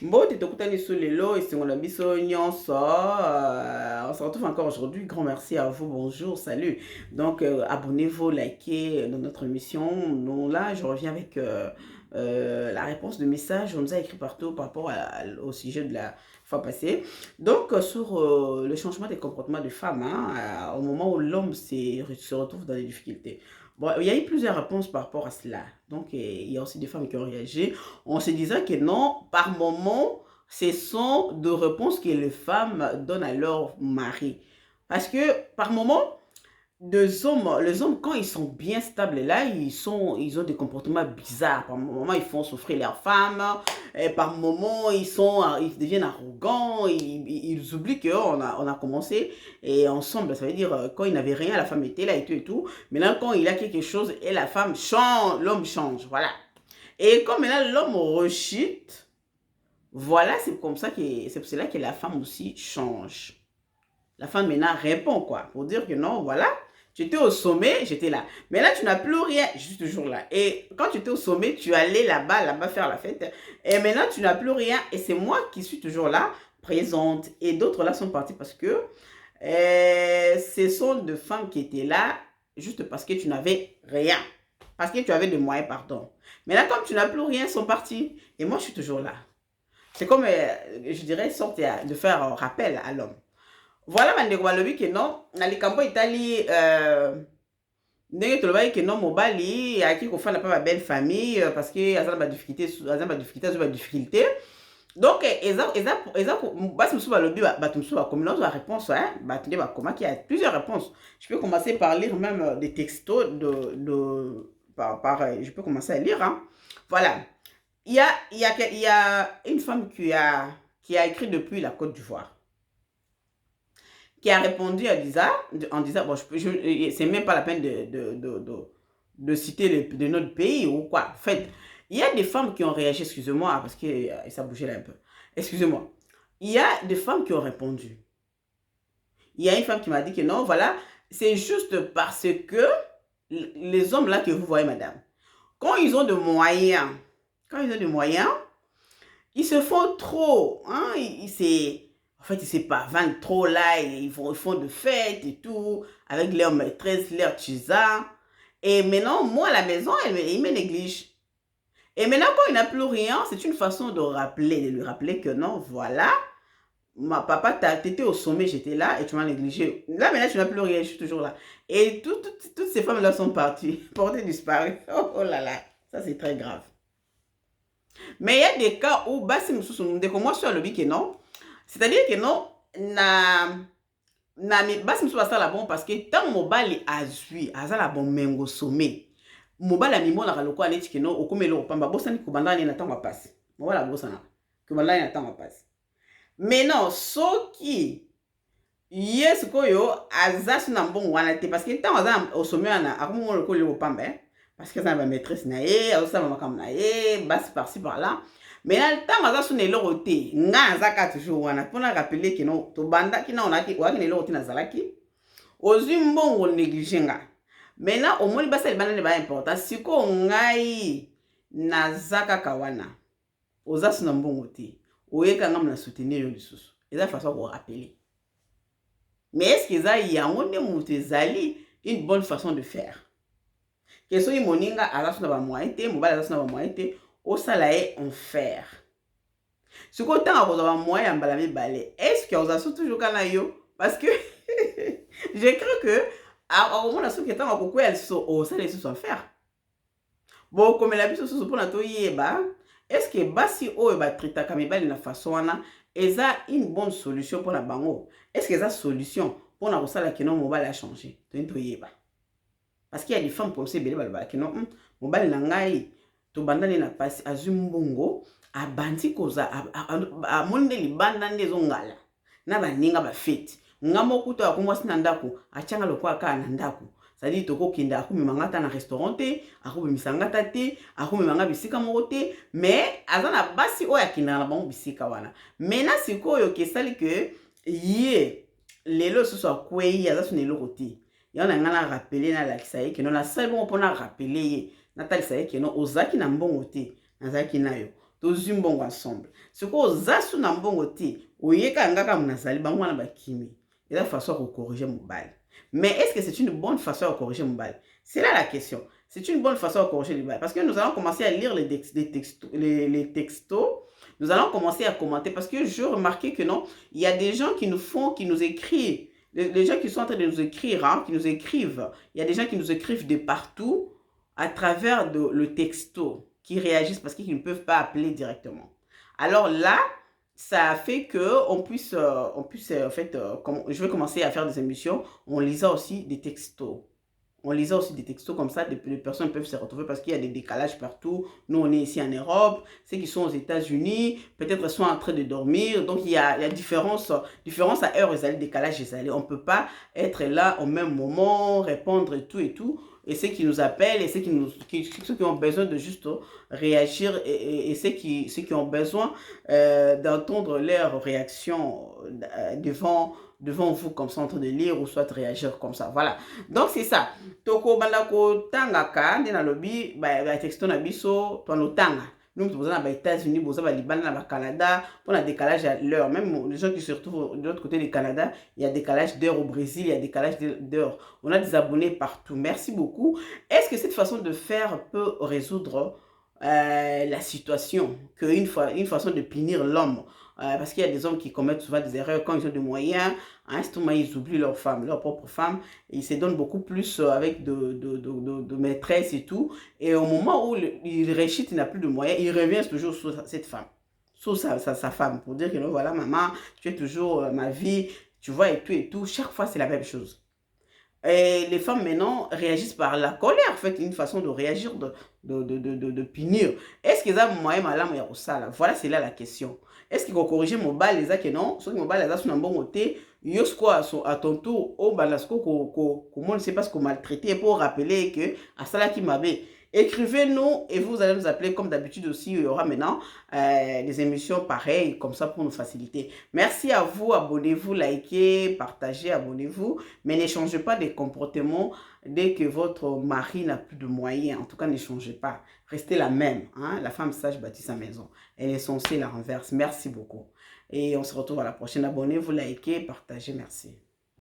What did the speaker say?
Bon, tu écouté sur les lots et si on a mis sur nyonso, on se retrouve encore aujourd'hui. Grand merci à vous. Bonjour, salut. Donc, abonnez-vous, likez dans notre émission. Nous, là, je reviens avec la réponse de message. On nous a écrit partout par rapport au sujet de la fois passée. Donc, sur le changement des comportements des femmes, hein, au moment où l'homme se retrouve dans les difficultés. Bon, il y a eu plusieurs réponses par rapport à cela. Donc, il y a aussi des femmes qui ont réagi. On se disait que non, par moment, ce sont des réponses que les femmes donnent à leur mari. Parce que par moment, les hommes, quand ils sont bien stables là, ils ont des comportements bizarres. Par moment, ils font souffrir leurs femmes. Et par moment, ils deviennent arrogants. Ils oublient on a commencé et ensemble. Ça veut dire, quand il n'avait rien, la femme était là et tout et tout. Maintenant, quand il a quelque chose et la femme change, l'homme change. Voilà. Et comme maintenant l'homme rechute, voilà, c'est pour cela que la femme aussi change. La femme maintenant répond quoi, pour dire que non, voilà, tu étais au sommet, j'étais là. Mais là, tu n'as plus rien, je suis toujours là. Et quand tu étais au sommet, tu allais là-bas faire la fête. Et maintenant, tu n'as plus rien et c'est moi qui suis toujours là, présente. Et d'autres là sont partis parce que ce sont des femmes qui étaient là juste parce que tu n'avais rien. Parce que tu avais des moyens, pardon. Mais là, comme tu n'as plus rien, ils sont partis. Et moi, je suis toujours là. C'est comme, je dirais, sorte de faire un rappel à l'homme. Voilà, bandeko balobi que non, na likambo itali, ndenge tolobaki que non, mobali, aki kofanda pa ba belle famille, parce que aza na ba difficulté, aza ba difficulté. Donc, basi musu balobi, bato musu bakomi, dans la réponse, hein, bato nde bakomaki, il y a plusieurs réponses. Je peux commencer par lire même des textos je peux commencer à lire, hein. Voilà. Il y a une femme qui a écrit depuis la Côte d'Ivoire, qui a répondu en disant bon, c'est même pas la peine de citer de notre pays ou quoi. En fait, il y a des femmes qui ont réagi, excusez-moi, parce que ça bougeait là un peu. Excusez-moi. Il y a des femmes qui ont répondu. Il y a une femme qui m'a dit que non, voilà, c'est juste parce que les hommes là que vous voyez, madame, quand ils ont de moyens, ils se font trop. Hein? En fait, ils se parvendent trop là. Ils font de fêtes et tout, avec leur maîtresse, leur tisa. Et maintenant, moi, à la maison, ils me négligent. Et maintenant, quand il n'a plus rien, c'est une façon de lui rappeler que non, voilà, ma papa, t'étais au sommet, j'étais là et tu m'as négligé. Là, maintenant, tu n'as plus rien, je suis toujours là. Et toutes ces femmes-là sont parties, portées disparues. Oh, oh là là, ça c'est très grave. Mais il y a des cas où basi mususu ndeko mwasi alobi que non. C'est-à-dire que non, basi mususu basala bon parce que tant mobali azwi azala bon mengo sommet. Mobali amimona lokola neti que non okomela opamba bosani kobanda ni na tango passe. Mobali bosana. Kobanda ni na tango passe. Mais non, soki yes koyo azasi na mbongo wana te parce que tant aza au sommet wana akomona lokola opamba hein. Parce que ça ma maîtresse na ye, ça ma kam na ye, basse par-ci par-là. Mais là, le temps aza sune loroté, nga azaka toujours wana pona rappeler que non to banda ki na onaki wa ki ne loroté na zalaki. Ozu mbongo négliger nga. Maintenant au moins basa libana ne ba important. Siko ngai nazaka kawana. Oza suna mbongo te. Oyeka nga na soutenir yo lisusu. Eza façon ko rappeler. Mais est-ce que ça yango ne mutu zali une bonne façon de faire? Que so moninga azasuna ba moyen te, mobala azasuna ba moyen te, osala ye en fer. Ce qu'on t'a ba moyen mbala mibale, est-ce que ozasu toujours kana yo? Parce que je crois que au moment où que tant ko elle so osala yesu en fer. Bon comme la biso so pona to yeba, est-ce que basi o ba trita kamibali na façon wana eza une bonne solution pour la bango? Est-ce que eza solution pour na kosala que non mobile a changé? To yeba. Parce qu'il y a des femmes comme ça, qui non, mobile nangai, to bandane na passe azumbongo, a bandi koza, a monde li bandane zongala, na ba ninga ba fete. Ngamo kuto akumwasi na ndako, achanga lokwa ka na ndako. C'est-à-dire toko kinda akumi mangata na restaurant te, akumi misangata te, akumi manga bisika moko te, mais azana basi oya kinda na bango bisika wana. Mena sikoyo ke sali que ye lelo so so kwei azasu ne lokoti. Ya na ngana rappeler na lakisa ye que non la seule bon pona rappeler ye na talisa ye que non ozaki na mbongo te nazaki na yo tozwi mbongo ensemble. Sikoyo oza su na mbongo te, oyeka ngaka munazali bango wana bakimi. Et la façon de corriger mobile. Mais est-ce que c'est une bonne façon de corriger mobile? C'est là la question. C'est une bonne façon de corriger mobile. Parce que nous allons commencer à lire les textos. Nous allons commencer à commenter. Parce que je remarquais que non, il y a des gens qui nous font, qui nous écrivent. Les gens qui sont en train de nous écrire, hein, qui nous écrivent. Il y a des gens qui nous écrivent de partout à travers le texto, qui réagissent parce qu'ils ne peuvent pas appeler directement. Alors là, ça a fait que on puisse en fait, je vais commencer à faire des émissions, on lisant aussi des textos. On lisait aussi des textos comme ça, les personnes peuvent se retrouver parce qu'il y a des décalages partout. Nous, on est ici en Europe, ceux qui sont aux États-Unis, peut-être sont en train de dormir. Donc, il y a différence à heure, décalage, on ne peut pas être là au même moment, répondre et tout et tout. Et ceux qui nous appellent, et ceux qui ont besoin de juste réagir, et ceux qui ont besoin d'entendre leur réaction devant vous comme ça en train de lire ou soit réagir comme ça. Voilà. Donc c'est ça. Toko bandako tangaka ndena lobi ba texto na biso to no tanga. Nous sommes aux États-Unis, aux Liban, au Canada, pour un décalage à l'heure. Même les gens qui se retrouvent de l'autre côté du Canada, il y a décalage d'heure au Brésil, il y a décalage d'heure. On a des abonnés partout. Merci beaucoup. Est-ce que cette façon de faire peut résoudre la situation, qu'une façon de punir l'homme, parce qu'il y a des hommes qui commettent souvent des erreurs quand ils ont des moyens, à ce moment ils oublient leur femme, leur propre femme, et ils se donnent beaucoup plus avec de maîtresses et tout, et au moment où il réchite, il n'a plus de moyens, il revient toujours sur cette femme, sur sa femme, pour dire que non, voilà maman, tu es toujours ma vie, tu vois, et tout, chaque fois c'est la même chose. Et les femmes maintenant réagissent par la colère, en fait, une façon de réagir, de punir. Est-ce qu'ils ont moyen malamu ya kosala? Voilà, c'est là la question. Est-ce qu'ils vont corriger mon bal les que non? Soit mon bal les a sur un bon côté, yosko à ton tour, au balasco, comment ne sait pas ce qu'on maltraité pour rappeler que à ça là qui m'avait. Écrivez-nous et vous allez nous appeler comme d'habitude aussi. Il y aura maintenant des émissions pareilles comme ça pour nous faciliter. Merci à vous. Abonnez-vous, likez, partagez, abonnez-vous. Mais ne changez pas de comportement dès que votre mari n'a plus de moyens. En tout cas, ne changez pas. Restez la même. Hein? La femme sage bâtit sa maison. Elle est censée la renverse. Merci beaucoup. Et on se retrouve à la prochaine. Abonnez-vous, likez, partagez. Merci.